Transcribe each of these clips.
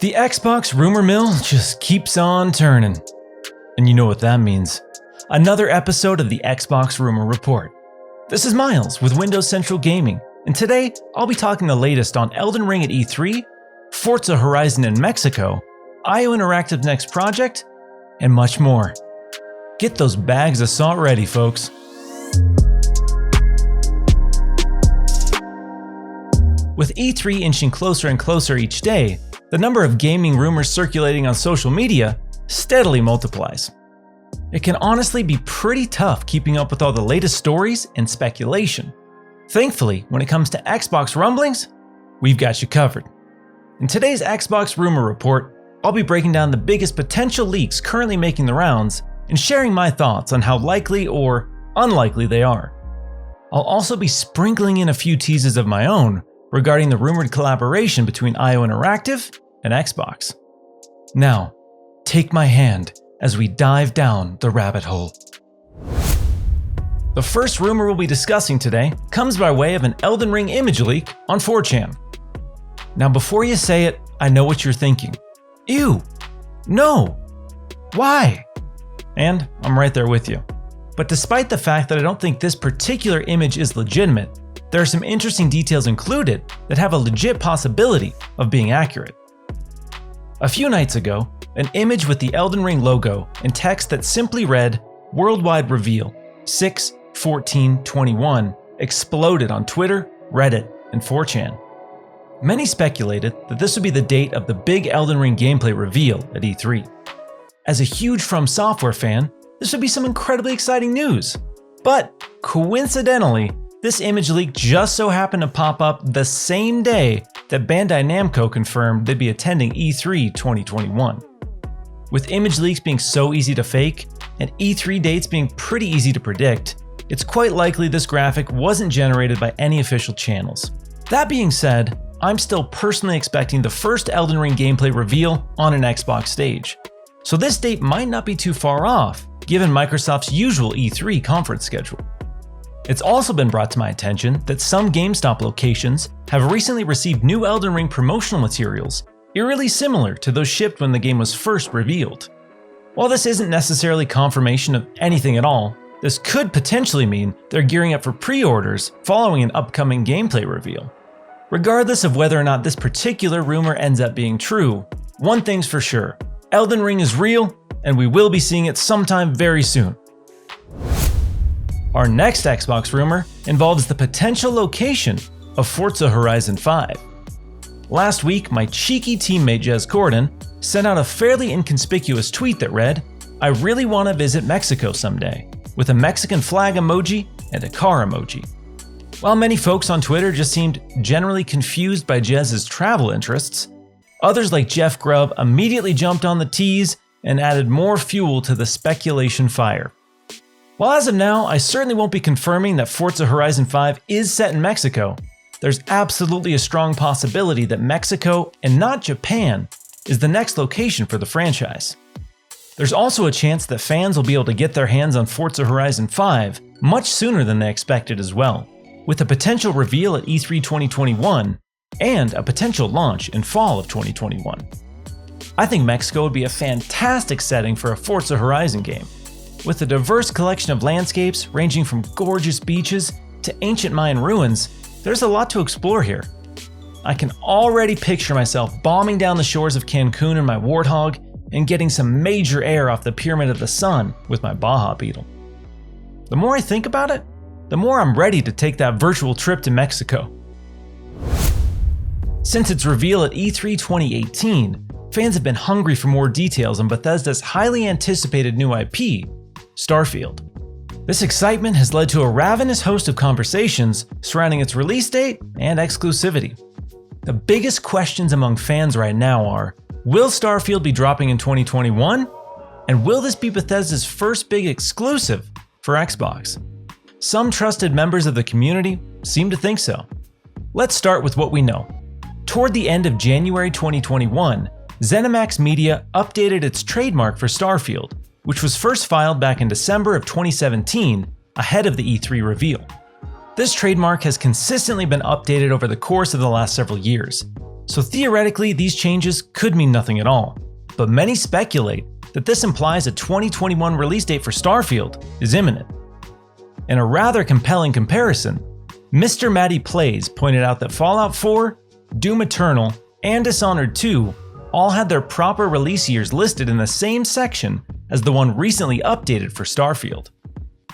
The Xbox rumor mill just keeps on turning. And you know what that means. Another episode of the Xbox Rumor Report. This is Miles with Windows Central Gaming, and today I'll be talking the latest on Elden Ring at E3, Forza Horizon in Mexico, IO Interactive's next project, and much more. Get those bags of salt ready, folks. With E3 inching closer and closer each day, the number of gaming rumors circulating on social media steadily multiplies. It can honestly be pretty tough keeping up with all the latest stories and speculation. Thankfully, when it comes to Xbox rumblings, we've got you covered. In today's Xbox Rumor Report, I'll be breaking down the biggest potential leaks currently making the rounds and sharing my thoughts on how likely or unlikely they are. I'll also be sprinkling in a few teases of my own regarding the rumored collaboration between IO Interactive and Xbox. Now, take my hand as we dive down the rabbit hole. The first rumor we'll be discussing today comes by way of an Elden Ring image leak on 4chan. Now before you say it, I know what you're thinking. Ew! No! Why? And I'm right there with you. But despite the fact that I don't think this particular image is legitimate, there are some interesting details included that have a legit possibility of being accurate. A few nights ago, an image with the Elden Ring logo and text that simply read, "Worldwide Reveal, 6/14/21" exploded on Twitter, Reddit, and 4chan. Many speculated that this would be the date of the big Elden Ring gameplay reveal at E3. As a huge From Software fan, this would be some incredibly exciting news. But coincidentally, this image leak just so happened to pop up the same day that Bandai Namco confirmed they'd be attending E3 2021. With image leaks being so easy to fake, and E3 dates being pretty easy to predict, it's quite likely this graphic wasn't generated by any official channels. That being said, I'm still personally expecting the first Elden Ring gameplay reveal on an Xbox stage. So this date might not be too far off, given Microsoft's usual E3 conference schedule. It's also been brought to my attention that some GameStop locations have recently received new Elden Ring promotional materials, eerily similar to those shipped when the game was first revealed. While this isn't necessarily confirmation of anything at all, this could potentially mean they're gearing up for pre-orders following an upcoming gameplay reveal. Regardless of whether or not this particular rumor ends up being true, one thing's for sure, Elden Ring is real, and we will be seeing it sometime very soon. Our next Xbox rumor involves the potential location of Forza Horizon 5. Last week, my cheeky teammate Jez Corden sent out a fairly inconspicuous tweet that read, "I really want to visit Mexico someday," with a Mexican flag emoji and a car emoji. While many folks on Twitter just seemed generally confused by Jez's travel interests, others like Jeff Grubb immediately jumped on the tease and added more fuel to the speculation fire. While as of now, I certainly won't be confirming that Forza Horizon 5 is set in Mexico, there's absolutely a strong possibility that Mexico, and not Japan, is the next location for the franchise. There's also a chance that fans will be able to get their hands on Forza Horizon 5 much sooner than they expected as well, with a potential reveal at E3 2021 and a potential launch in fall of 2021. I think Mexico would be a fantastic setting for a Forza Horizon game. With a diverse collection of landscapes ranging from gorgeous beaches to ancient Mayan ruins, there's a lot to explore here. I can already picture myself bombing down the shores of Cancun in my Warthog and getting some major air off the Pyramid of the Sun with my Baja Beetle. The more I think about it, the more I'm ready to take that virtual trip to Mexico. Since its reveal at E3 2018, fans have been hungry for more details on Bethesda's highly anticipated new IP, Starfield. This excitement has led to a ravenous host of conversations surrounding its release date and exclusivity. The biggest questions among fans right now are, will Starfield be dropping in 2021? And will this be Bethesda's first big exclusive for Xbox? Some trusted members of the community seem to think so. Let's start with what we know. Toward the end of January 2021, ZeniMax Media updated its trademark for Starfield, which was first filed back in December of 2017, ahead of the E3 reveal. This trademark has consistently been updated over the course of the last several years. So theoretically, these changes could mean nothing at all, but many speculate that this implies a 2021 release date for Starfield is imminent. In a rather compelling comparison, Mr. Matty Plays pointed out that Fallout 4, Doom Eternal, and Dishonored 2 all had their proper release years listed in the same section as the one recently updated for Starfield.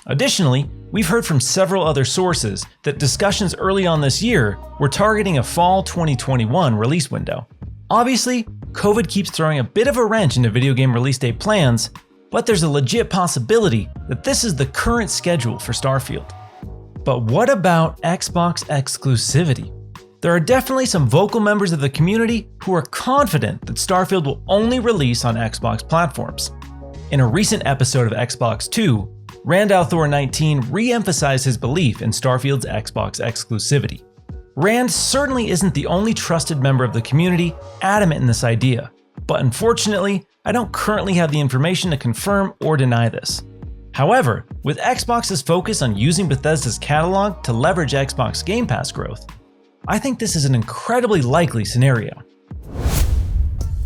Additionally, we've heard from several other sources that discussions early on this year were targeting a fall 2021 release window. Obviously, COVID keeps throwing a bit of a wrench into video game release date plans, but there's a legit possibility that this is the current schedule for Starfield. But what about Xbox exclusivity? There are definitely some vocal members of the community who are confident that Starfield will only release on Xbox platforms. In a recent episode of Xbox 2, Randalthor19 re-emphasized his belief in Starfield's Xbox exclusivity. Rand certainly isn't the only trusted member of the community adamant in this idea, but unfortunately, I don't currently have the information to confirm or deny this. However, with Xbox's focus on using Bethesda's catalog to leverage Xbox Game Pass growth, I think this is an incredibly likely scenario.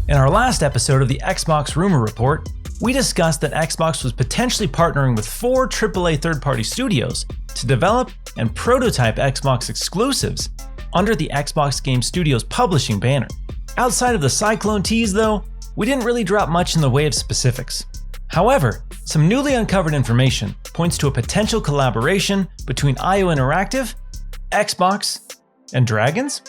In our last episode of the Xbox Rumor Report, we discussed that Xbox was potentially partnering with 4 AAA third-party studios to develop and prototype Xbox exclusives under the Xbox Game Studios publishing banner. Outside of the Cyclone tease though, we didn't really drop much in the way of specifics. However, some newly uncovered information points to a potential collaboration between IO Interactive, Xbox, and Dragons?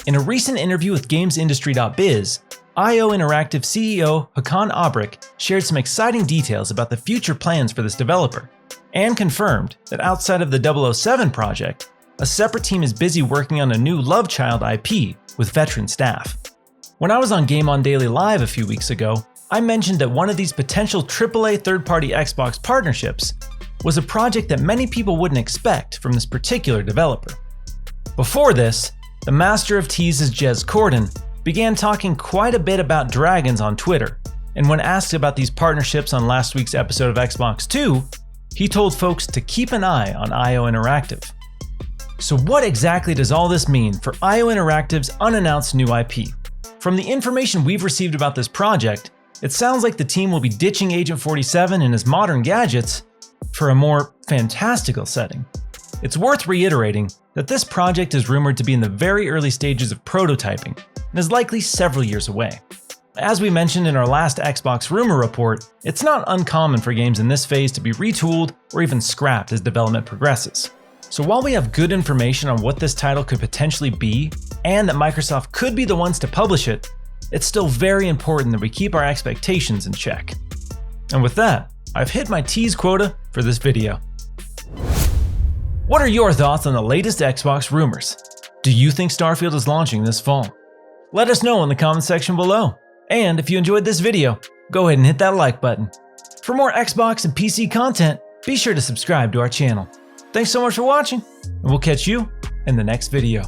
In a recent interview with GamesIndustry.biz, IO Interactive CEO Hakan Abrick shared some exciting details about the future plans for this developer, and confirmed that outside of the 007 project, a separate team is busy working on a new Love Child IP with veteran staff. When I was on Game On Daily Live a few weeks ago, I mentioned that one of these potential AAA third-party Xbox partnerships was a project that many people wouldn't expect from this particular developer. Before this, the master of teases Jez Corden began talking quite a bit about Dragons on Twitter, and when asked about these partnerships on last week's episode of Xbox 2, he told folks to keep an eye on IO Interactive. So what exactly does all this mean for IO Interactive's unannounced new IP? From the information we've received about this project, it sounds like the team will be ditching Agent 47 and his modern gadgets for a more fantastical setting. It's worth reiterating that this project is rumored to be in the very early stages of prototyping and is likely several years away. As we mentioned in our last Xbox Rumor Report, it's not uncommon for games in this phase to be retooled or even scrapped as development progresses. So while we have good information on what this title could potentially be, and that Microsoft could be the ones to publish it, it's still very important that we keep our expectations in check. And with that, I've hit my tease quota for this video. What are your thoughts on the latest Xbox rumors? Do you think Starfield is launching this fall? Let us know in the comment section below. And if you enjoyed this video, go ahead and hit that like button. For more Xbox and PC content, be sure to subscribe to our channel. Thanks so much for watching, and we'll catch you in the next video.